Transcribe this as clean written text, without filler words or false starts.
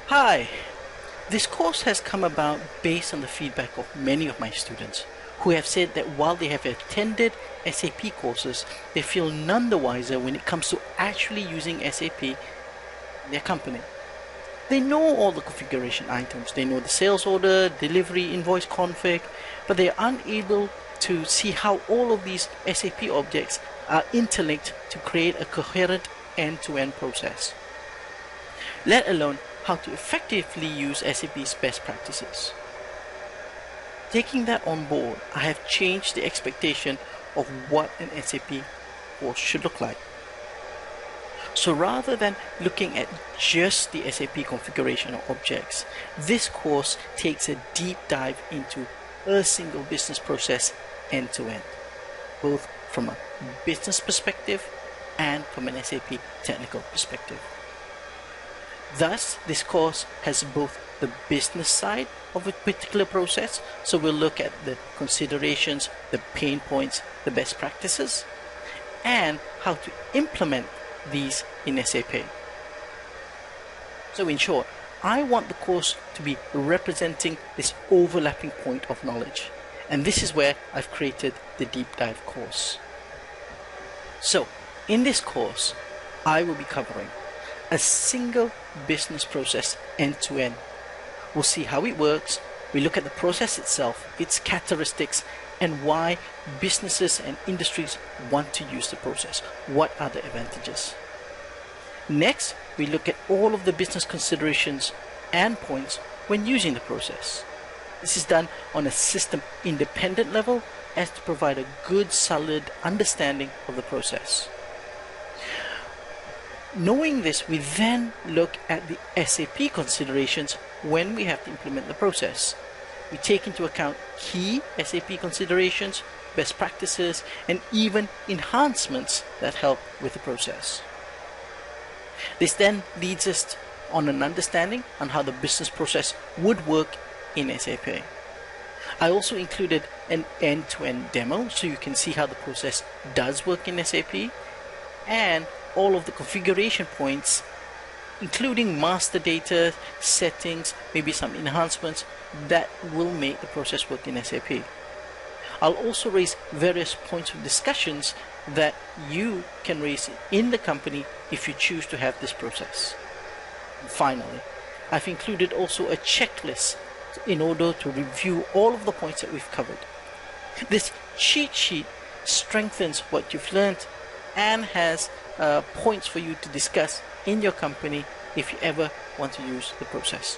Hi! This course has come about based on the feedback of many of my students who have said that while they have attended SAP courses, they feel none the wiser when it comes to actually using SAP in their company. They know all the configuration items, they know the sales order, delivery, invoice config, but they are unable to see how all of these SAP objects are interlinked to create a coherent end-to-end process, let alone how to effectively use SAP's best practices. Taking that on board, I have changed the expectation of what an SAP course should look like. So rather than looking at just the SAP configuration of objects, this course takes a deep dive into a single business process end to end, both from a business perspective and from an SAP technical perspective. Thus, this course has both the business side of a particular process, so we'll look at the considerations, the pain points, the best practices, and how to implement these in SAP. So in short, I want the course to be representing this overlapping point of knowledge, and this is where I've created the deep dive course. So in this course, I will be covering a single business process end to end. We'll see how it works, we look at the process itself, its characteristics, and why businesses and industries want to use the process. What are the advantages? Next, we look at all of the business considerations and points when using the process. This is done on a system independent level as to provide a good solid understanding of the process. Knowing this, we then look at the SAP considerations when we have to implement the process. We take into account key SAP considerations, best practices, and even enhancements that help with the process. This then leads us on an understanding on how the business process would work in SAP. I also included an end-to-end demo so you can see how the process does work in SAP, and all of the configuration points, including master data, settings, maybe some enhancements that will make the process work in SAP. I'll also raise various points of discussions that you can raise in the company if you choose to have this process. And finally, I've included also a checklist in order to review all of the points that we've covered. This cheat sheet strengthens what you've learned and has points for you to discuss in your company if you ever want to use the process.